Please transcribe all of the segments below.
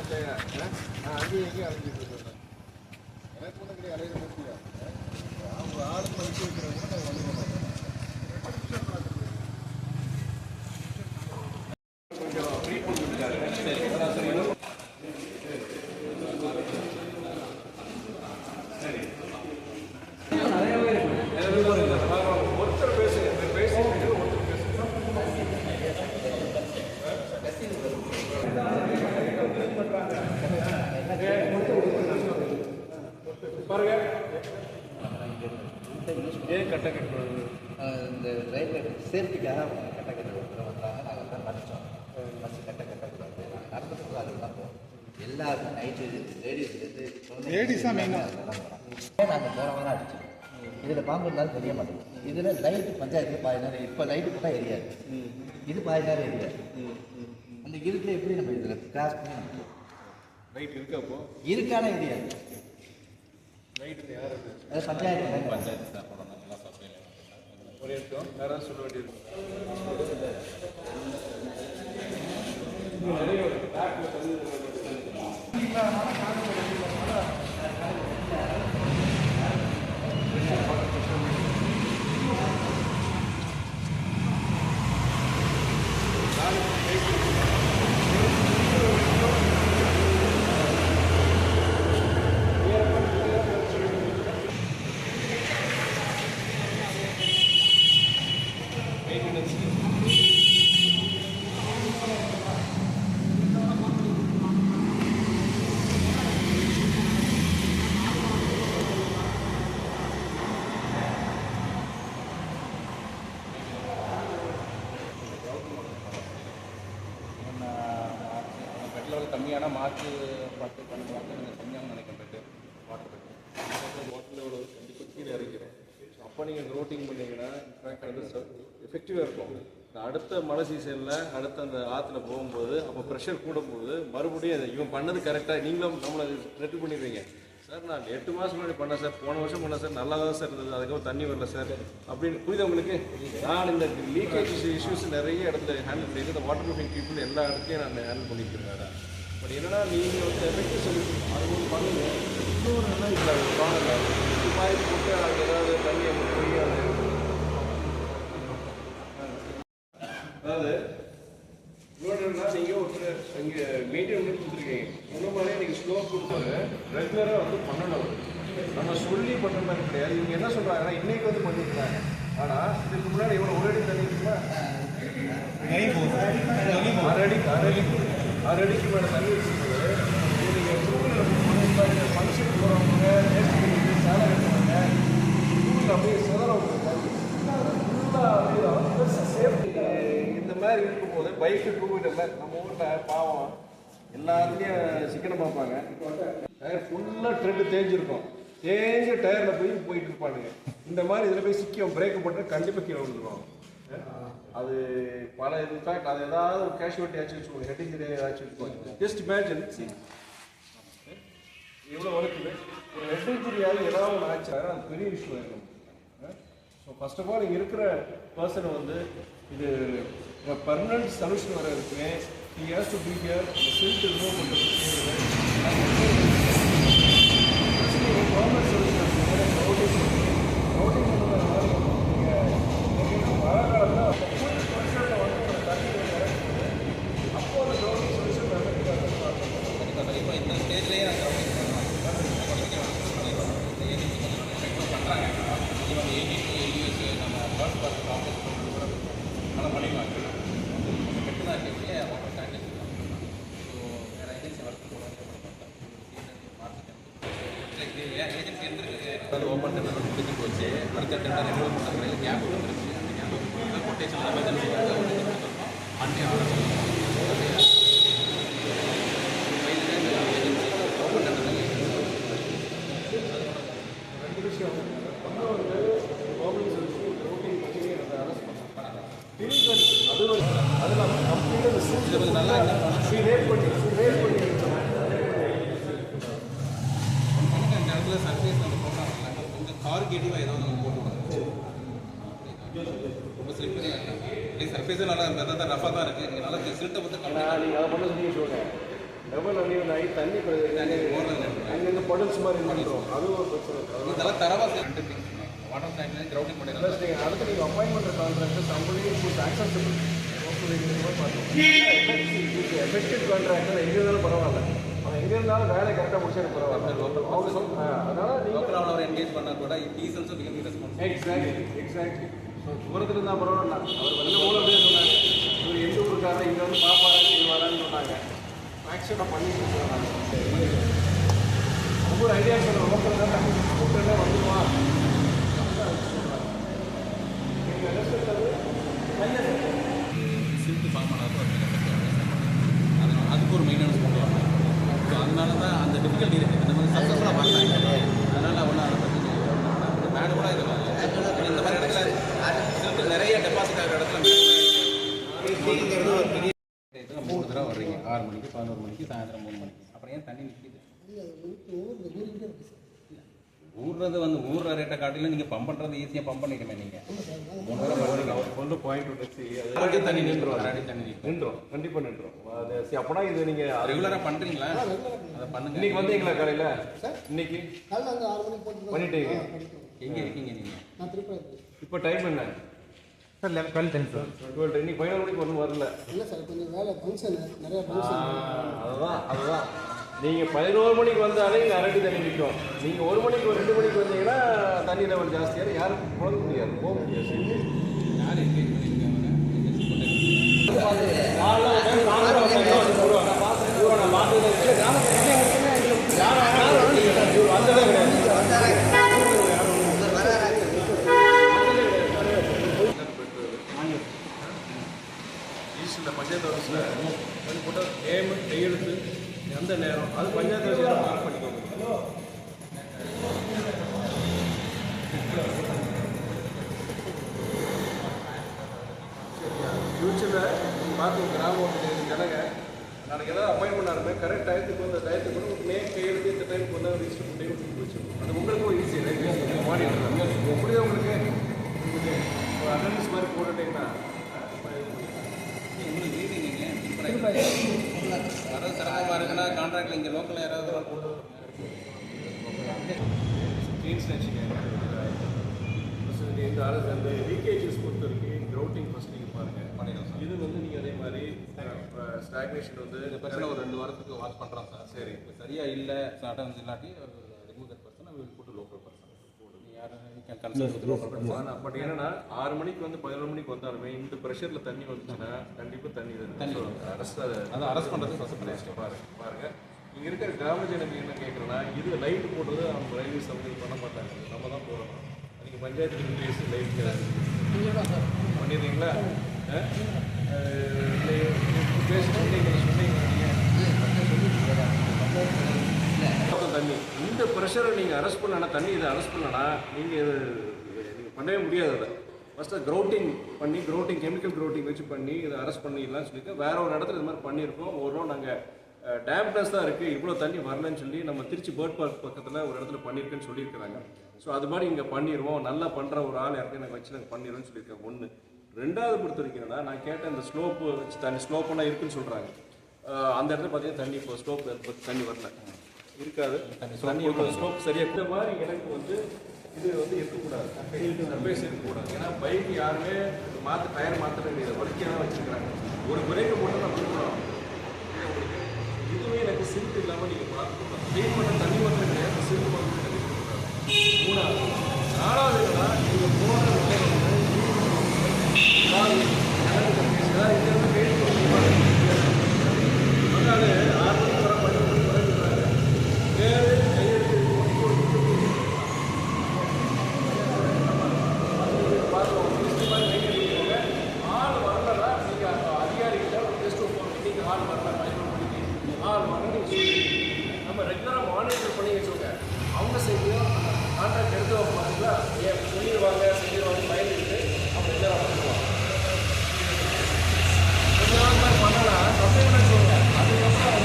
அங்கேயும் எங்கேயும் அலைஞ்சிட்டு இருக்கேன். எனக்கு ஒன்றும் கிடையாது, அலையிற முடியாது. அவங்க ஆளுக்கு மதிப்பு வைக்கிறவங்க நான் ஒன்று பண்ணேன். கொஞ்சம் ஃப்ரீ கொடுத்துருக்காரு. சரி ஒருத்தர் பேசுங்க, பேசிட்டு ஒருத்தர் பேசுங்க. பாருங்க ஏன் கட்ட கட்டுறது இந்த ரயில்வே சேஃப்டிக்காக கட்ட கட்டுறது வந்தாங்க. நாங்கள் தான் படித்தோம். பஸ் கட்ட கட்டக்கூடாது நடந்துட்டு அதுதான் போகிறோம். எல்லாருக்கும் நைட்டு லேடிஸ்லாம் நாங்கள் போன வாரம் அடிச்சோம். இதில் பாம்பு இருந்தாலும் தெரிய மாட்டேங்குது. இதில் லைட்டு பஞ்சாயத்து பாதி நேரம் இப்போ லைட்டு போட்டால் எரியாது. இது பாதி நேரம் எரியாது. அந்த இருட்டில் எப்படி நம்ம இதில் கிராஸ் பண்ணி நம்ம ரைட் இருக்கு. அப்போ இருக்கான எரியாது. ரைட்டு யார் அது பஞ்சாயத்து பஞ்சாயத்து தான் போடணும். நல்லா சப்ளைல ஒரே இருக்கும். வேற சொல்ல வேண்டியிருக்கும். பெட்ரோல் கம்மியான மார்க்கு பார்த்து பண்ணுவாங்க. நீங்கள் கம்மியாக நினைக்கிறேன் bed water bed water level கண்டிப்பாக கீழே இறக்கிறோம். அப்போ நீங்கள் க்ரோட்டிங் பண்ணிங்கன்னா இன்ஃபேக்ட் வந்து எஃபெக்டிவாக இருக்கும். அடுத்த மழை சீசனில் அடுத்த அந்த ஆற்றுல போகும்போது அப்போ ப்ரெஷர் கூடும்போது மறுபடியும் அதை இவன் பண்ணது கரெக்டாக நீங்களும் நம்மளை ரெட்டு பண்ணிடுவீங்க. சார் நான் 8 மாதம் முன்னாடி பண்ணேன் சார், போன வருஷம் பண்ணேன் சார், நல்லா தான் சார் இருந்தது, அதுக்கப்புறம் தண்ணி வரல சார் அப்படின்னு புரியுது உங்களுக்கு. நான் இந்த லீக்கேஜ் இஷ்யூஸ் நிறைய இடத்துல ஹேண்டில் பண்ணியிருக்கேன். இந்த வாட்டர் ப்ரூஃபிங் பீப்புள் எல்லா இடத்தையும் நான் ஹேண்டில் பண்ணியிருக்கேன். பட் என்னன்னா நீங்கள் வந்து எஃபெக்டிவ் சொல்யூஷன் அது ஒன்று பண்ணுங்க. இன்னொரு என்ன இல்லை ப்ராப்ளம் இல்லை மாதிரி போட்டு அது ஏதாவது தண்ணி நமக்கு புரியாது. அதாவது இன்னொன்றுனா நீங்கள் ஒருத்தர் இங்கே மெயின்டைன் பண்ணி கொடுத்துருக்கீங்க. இந்த மாதிரியே நீங்கள் ஸ்லோ கொடுத்தாரு ரெகுலராக வந்து பண்ணணும். நம்ம சொல்லி பண்ணுற மாதிரி கிடையாது. இவங்க என்ன சொல்கிறாங்கன்னா இன்றைக்கி வந்து பண்ணியிருக்காங்க. ஆனால் இதுக்கு முன்னாடி எவ்வளோ ஒரு அடி தண்ணி இருக்குமா? 6 அடிக்கு மேலே தண்ணி வச்சுருக்குது. நீங்கள் ஸ்கூலில் ஃபங்க்ஷன் போகிறவங்க சேலை கட்டுவாங்க. ஸ்கூலில் அப்படியே சிதறவங்க ஃபுல்லாக சேஃப்டி இந்த மாதிரி இருக்கும்போது பைக்கு டூ வீலரில் நம்ம ஊரில் பாவம் எல்லாத்துலேயும் சிக்கனம் பார்ப்பாங்க. டயர் ஃபுல்லாக ட்ரெண்டு தேஞ்சிருக்கும். தேஞ்ச டயரில் போயிட்டு இருப்பானுங்க. இந்த மாதிரி இதில் போய் சிக்கியும் பிரேக்கு போட்டு கண்டிப்பாக கீழே விழுந்துருவாங்க. அது பல இன்ஃபேக்ட் அது ஏதாவது ஒரு கேஷுவலிட்டி ஆச்சு வச்சுக்கோங்க, ஹெட் இன்ஜுரி ஆச்சு வச்சுக்கோங்க. ஜஸ்ட் இமேஜின் எவ்வளோ வளர்க்குது. ஒரு ஹெட் இன்ஜுரியாவது ஏதாவது ஒன்று ஆச்சு அது பெரிய விஷயம் இருக்கும். ஸோ ஃபர்ஸ்ட் ஆஃப் ஆல் இங்கே இருக்கிற பர்சனை வந்து இது பர்மனன்ட் சொல்யூஷன் வர இருக்குமே. he has to be here. The silt remove பண்ணுறது கவர்மெண்ட் சொல்யூஷன் ரோட்டிங் பண்ணுறது நீங்கள் மழை காலத்தில் தண்ணி அப்போ அந்த ரோட்டிங் சொல்யூஷன் இப்போ இந்த ஸ்டேஜ்லேயே பண்ணுறாங்க. ஈவன் 80 to 80 நம்ம ஃபர்ஸ்ட் பார்த்து ஆஃபீஸ் ஆனால் பண்ணிக்கலாம். கெட்டு தான் இருக்குது அவங்க ஸ்டாண்டர்ட். ஸோ வேறு ஏஜென்சி ஒர்க் போடுவாங்க. ஏஜென்சி இருந்துருக்கு ஓப்பன் டெண்டர் முடிஞ்சு போச்சு. அடுத்த டெண்டர் ரெனியூவல் பண்ணுறது கேப் வந்துருச்சு. அந்த கேப் கொட்டேஷன் எமர்ஜென்சி அன்னே நல்லா இந்த இடத்துல சர்ஃபேஸ் நம்ம போட்டாங்க கொஞ்சம் கார்கேட்டிவாக ஏதாவது நம்ம போட்டுவிடுவோம். ரொம்ப ஸ்லிப்பரியாக இருக்கும். சர்ஃபேஸும் நல்லா தான் ரஃபாக தான் இருக்குது. நீங்கள் நல்லா சில்ட்டை வந்து நீங்கள் அதை பண்ண சொல்லி சொல்லுங்கள். லெவல் அன்இவன் ஆகி தண்ணி அங்கேருந்து படல்ஸ் மாதிரி நின்றுடும். அதுவும் ஒரு பிரச்சனை. இதெல்லாம் தரவாக ரெண்டு திங்ஸ் வாட்டர் டேங்க்லேயும் கிரவுண்டிங் ப்ளஸ் பண்ணிடலாம். நீங்கள் அடுத்து நீங்கள் appointment contract company accessible effective contractor எங்கே இருந்தாலும் பரவாயில்ல, அவன் எங்கே இருந்தாலும் வேலை கரெக்டாக முடிச்சாலும் பரவாயில்ல. அவங்க அதனால் லோக்கல் அவர் என்கேஜ் பண்ணால் கூட டீசல்ஸும் பிகம் ரெஸ்பான்ஸ். எக்ஸாக்ட்லி தூரத்தில் இருந்தால் பரவாயில்ல. அவர் வெள்ள மூலம் அப்படியே சொன்னாங்க, இவர் எந்த ஊருக்காரர் இங்கே வந்து பாப்பாரா இது வரான்னு சொன்னாங்க. மேக்ஸிமம் பண்ணிட்டு இருக்கிறாங்க. ஒவ்வொரு ஐடியா சொல்கிற லோக்கல் தான் கூப்பிட்டு வந்துடுவான். சில்க் ஃபார்ம் பண்ணாலும் அதுக்கு ஒரு மெயின்டெனன்ஸ் கொண்டு வரணும். ஸோ அதனால தான் அந்த டிஃபிகல்ட்டி இருக்குது. இந்த மாதிரி சக்ஸஸ்ஃபுல்லாக பண்ணாங்க. அதனால் ஒன்றும் அதை பற்றி மேடு கூட இருக்காங்க. இந்த மாதிரி இடத்துல சில்க் நிறைய டெபாசிட் ஆகிற இடத்துல 3 தடவை வர்றீங்க. 6 மணிக்கு 11 மணிக்கு சாயந்தரம் 3 மணிக்கு. அப்புறம் ஏன் தண்ணி நிற்கிது? ஊறுறது வந்து ஊறுற ரேட்டை காட்டிலும் நீங்கள் பம்ப் பண்ணுறது ஈஸியாக பம்ப் பண்ணிக்கணும். நீங்கள் 3 தடவை பண்ணுறீங்க. அவருக்கு வந்து பாயிண்ட் வச்சு அடி தண்ணி நின்றுடும். அடி தண்ணி நின்றோம், கண்டிப்பாக நின்றோம். அது சரி, அப்போனா இது நீங்கள் ரெகுலராக பண்ணுறீங்களா? அதை பண்ணுங்க. இன்னைக்கு வந்தீங்களா காலையில்? இன்னைக்கு பண்ணிட்டீங்க. எங்கே இருக்கீங்க நீங்கள்? இப்போ டைம் என்ன சார்? 12 சார். 12. இன்னைக்கு 11 மணிக்கு ஒன்றும் வரல. இல்லை சார், கொஞ்சம் வேலை ஃபங்க்ஷனு, நிறைய ஃபங்க்ஷன். அதுதான் நீங்கள் 11 மணிக்கு வந்தாலே இங்கே அரடி தண்ணி நிற்கும். நீங்கள் 1 மணிக்கு 2 மணிக்கு வந்தீங்கன்னா தண்ணி லெவல் ஜாஸ்தியாக யாரும் போக முடியாது, போக முடியாது. யார் என்கேஜ் பண்ணியிருக்காங்க? ஈஸ்டில் பஞ்சாயத்து ஆஃபீஸில் போட்டால் நேம் கையெழுத்து எந்த நேரம் அது பஞ்சாயத்து ஆஃபீஸில் மார்க் பண்ணிக்கோங்க. ஃப்யூச்சரில் பார்த்து கிராமம் ஜனங்க நாளைக்கு ஏதாவது அப்பாயின்மெண்ட் ஆகுமே கரெக்ட் டயத்துக்கு வந்து டயத்துக்கு கூட ஒரு நேம் கையெழுத்து இந்த டைமுக்கு வந்து ரிஜிஸ்டர் பண்ணி வச்சுக்கணும். அது உங்களுக்கும் ஈஸி மாடிட்டு எப்படியோ உங்களுக்கு ஒரு அட்டண்டன்ஸ் மாதிரி போட்டுட்டீங்கன்னா உங்களுக்கு மீட்டிங் நீங்கள் வர சிரமமாக இருக்குன்னா கான்ட்ராக்டில் இங்கே லோக்கலில் யாராவது போட்டு க்ளீன்ஸ் இந்த அரசு அந்த லீக்கேஜஸ் பொறுத்த வரைக்கும் கிரவுண்டிங் ஃபஸ்ட் நீங்கள் பாருங்கள் பண்ணிடலாம் சார். இது வந்து நீங்கள் அதே மாதிரி ஸ்டாக்னேஷன் வந்து இந்த பிரச்சனை ஒரு 2 வாரத்துக்கு வாட்ச் பண்ணுறோம் சார். சரி, இப்போ சரியாக இல்லை அட்டன்ஸ் இல்லாட்டி ரிமூவ் தட் பர்சன் வில் போட்டு லோக்கல் பர்சன் யார் can consult local person. But என்னன்னா 6 மணிக்கு வந்து 11 மணிக்கு வந்தாலுமே இந்த ப்ரெஷரில் தண்ணி வந்துச்சுன்னா கண்டிப்பாக தண்ணி அரசு அதை அரெஸ்ட் பண்ணுறது ஃபஸ்ட் பாருங்க. இங்கே இருக்கிற கிராம ஜனங்க என்ன கேட்குறேன்னா இது லைட் போடுறது அவங்க ரயில்வே சமையல் பண்ண மாட்டாங்க, நம்ம தான் போடணும். நீங்கள் பஞ்சாயத்துக்கு பேசி லைட் பண்ணிடுறீங்களா? பேசி தண்ணி இந்த ப்ரெஷரை நீங்கள் அரெஸ்ட் பண்ணனா தண்ணி இதை அரெஸ்ட் பண்ணனா நீங்கள் பண்ணவே முடியாது. அதை ஃபஸ்ட்டு கிரவுட்டிங் பண்ணி கெமிக்கல் கிரவுட்டிங் வச்சு பண்ணி இதை அரெஸ்ட் பண்ணிடலாம்னு சொல்லிட்டு வேற ஒரு இடத்துல இது மாதிரி பண்ணியிருக்கோம். ஒரு நாள் நாங்கள் டேம்னஸ் தான் இருக்குது, இவ்வளோ தண்ணி வரலன்னு சொல்லி நம்ம திருச்சி பேர்ட் பார்க் பக்கத்தில் ஒரு இடத்துல பண்ணியிருக்கேன்னு சொல்லியிருக்கிறாங்க. ஸோ அது மாதிரி இங்கே பண்ணிடுவோம், நல்லா பண்ணுற ஒரு ஆள் யாருக்கு எனக்கு வச்சு நாங்கள் பண்ணிடுவோம்னு சொல்லியிருக்கேன். 1 2வது பொறுத்த வரைக்கும்னா நான் கேட்டேன் இந்த ஸ்லோப்பு வச்சு தண்ணி ஸ்லோப்பெல்லாம் இருக்குன்னு சொல்கிறாங்க. அந்த இடத்துல பார்த்தீங்கன்னா தண்ணி இப்போ ஸ்லோப் தண்ணி வரல இருக்காது. தண்ணி ஸ்லோப் சரியாக இந்த மாதிரி எனக்கு வந்து இது வந்து இருக்கக்கூடாது, சர்ஃபேஸ் இருக்கக்கூடாது. ஏன்னா பைக் யாருமே டயர் மாற்ற கிடையாது, வலிக்காக வச்சுருக்கிறாங்க. ஒரு பிரேக்கை போட்டு நான் கொடுக்குறோம். இதுவே எனக்கு சில்க் இல்லாமல் நீங்கள் பார்த்துக்கணும். க்ளீன் பண்ண தண்ணி மாத்திரம் கிடையாது, சில்க் மாத்திரம் கிடையாது. 3வது 4வதுன்னா நீங்கள் போகிற இங்கேருந்து வெயிட் அதனால 6 மணிக்கு வர 12 மணிக்கு வரதுனால வேறு கையெழுத்து பார்த்துக்கோங்க. லிஸ்ட்டு மாதிரி கையெழுத்துக்கோங்க. ஆள் வரலன்னா நீங்கள் அதிகாரிகிட்ட ஒரு டெஸ்ட் நீங்கள் ஆள் வரல 11 மணிக்கு ஆள் வரல நம்ம ரெகுலராக மானிட்டர் பண்ணி வச்சுக்கோங்க. அவங்க செய்யும் கான்ட்ராக்ட் எடுத்து பார்த்தீங்களா சொல்லிடுவாங்க பயந்துட்டு அவங்க ரெகுலராக பண்ணுவாங்க. கொஞ்ச நாள் பண்ணலாம் கம்ப்ளைண்ட் சொல்லுங்க. அதுக்கப்புறம்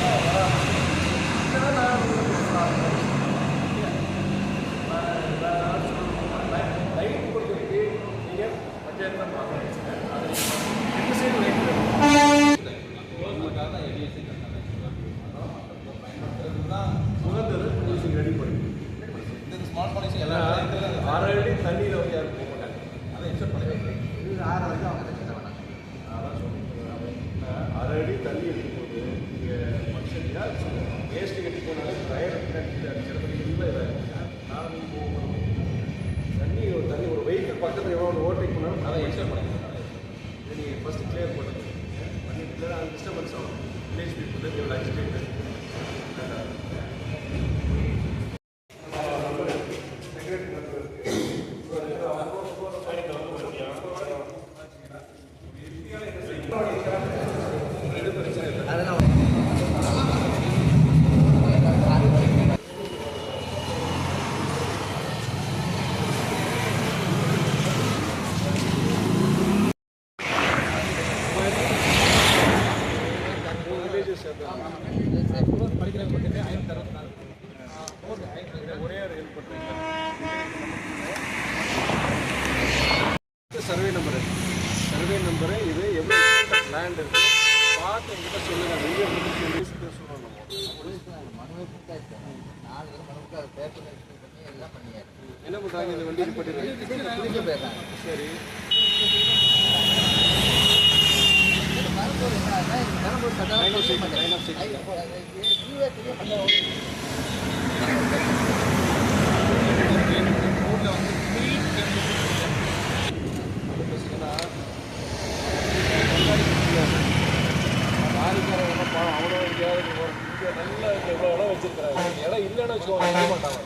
லைட் கொடுத்துருக்கு நீங்கள் பஞ்சாயத்து தான் பார்க்குறேன். அது 2 சைடு லைட் வேணும். உங்களுக்காக தான் எடிஎஸ்சி ஸ்மால் பாலிசி எல்லா இடத்துலையும் 6 அடி தண்ணியில் வந்து யாரும் போக மாட்டாங்க. அதை இன்ஸ்டால் பண்ணி வைக்கிறேன். இது 6 வரைக்கும் அவங்க சின்ன வேணாங்க. அதான் சொல்றேன். 6 அடி தண்ணி இருக்கும்போது நீங்கள் ஃபங்க்ஷன் யார் வேஸ்ட்டு கட்டி போனாலே டயர் சிறப்பு இல்லை. நான் தண்ணி ஒரு வெஹிக்கிள் பக்கத்தில் எவ்வளோ ஓவர்டேக் பண்ணாலும் அதை இன்ஸ்டால் பண்ணிக்கிறேன். இதை நீங்கள் ஃபஸ்ட்டு கிளியர் பண்ணுங்க. பண்ணிட்டு இல்லைன்னா அது டிஸ்டர்பன்ஸ் ஆகும். வில்லேஜ் பீப்புள் தேவை அஜிடேட். அதெல்லாம் படிக்கிறவங்க மட்டுமே 564 ஒரே ஒரு ஹெல்ப் பண்ணுறீங்க. சர்வே நம்பரு இது எவ்வளோ லேண்ட் இருக்கு பார்த்து எங்கிட்ட சொல்லுங்கள். வெளியே சொல்லணும். மனுவை கொடுத்தாச்சு. 4 பேர் மனு கொடுத்தா பேப்பர் எக்ஸ்பிளைன் பண்ணி எல்லாம் பண்ணியாச்சு. என்ன பண்ணுறாங்க இந்த வண்டி பட்டியல் குடிக்க போயிடுறாங்க. சரி மருத்துவர் என்ன தினமும் Line of sight. ரோட்டில் வந்து ஸ்பீட் லாரிக்கார ஒன்றும் பணம் அவ்வளோ எங்கேயாவது இங்கே நல்ல இவ்வளோ இடம் வச்சிருக்கிறாங்க. இடம் இல்லைன்னு வச்சுக்கோங்க செய்ய மாட்டாங்க.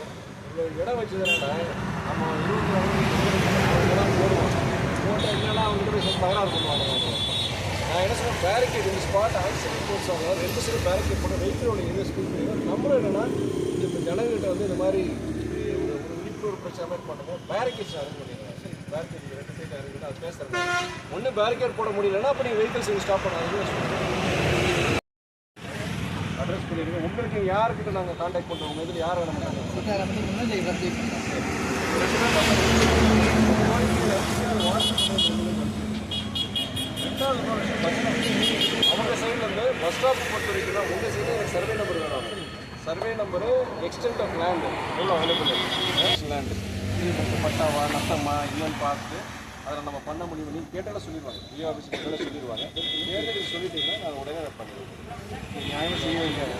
இவ்வளோ இடம் வச்சுக்கிறேன்னா நம்ம 20 இடம் போடுவோம். போட்டால் இல்லைன்னா அவங்க போய் தகராறு பண்ணுவாங்க. நான் என்ன சொன்னேன், பேரிகேட் இந்த ஸ்பாட் ஆக்சிடென்ட் போர்ஸ் ஆகலாம் 2 சைடு பேரிகேட் பண்ண வெஹிக்கிளோட எது ஸ்பீட் பண்ணி நம்மளும் என்னென்னா இப்போ ஜனங்கிட்ட வந்து இந்த மாதிரி ஒரு விழிப்புணர்வு பிரச்சனை மாதிரி பண்ணுங்க. பேரிகேட்ஸ் அரேஞ்ச் பண்ணிடுறேன். சரி பேரிகேட் 2 சைடு அரேஞ்ச் அது பேசுகிறேன். ஒன்று பேரிகேட் போட முடியலன்னா அப்போ நீங்கள் வெஹிக்கிள்ஸ் ஸ்டாப் பண்ணாதீங்க. அட்ரஸ் பண்ணிடுங்க. உங்களுக்கு யாருக்கிட்ட நாங்கள் கான்டாக்ட் பண்ணுறோம், உங்கள் இதில் யார் வேணும் முன்னாடி வசதி பண்ணுறாங்க. அவங்க சைட்லேருந்து பஸ் ஸ்டாப் பொறுத்த வரைக்கும் தான் உங்கள் சைடில் எனக்கு சர்வே நம்பர் வேணும். Survey number extent of land எவ்வளோ அவைலபிள் லேண்டு இது பட்டாவா நட்டமா இல்லைன்னு பார்த்து அதில் நம்ம பண்ண முடியும். நீங்கள் கேட்டாலும் சொல்லிடுவாங்க. பிஓ ஆஃபீஸ் கேட்டாலும் சொல்லிடுவாங்க. கேட்டு சொல்லிட்டீங்கன்னா நான் உடனே அதை பண்ணிடுவேன். நியாயம் செய்ய வைக்காது.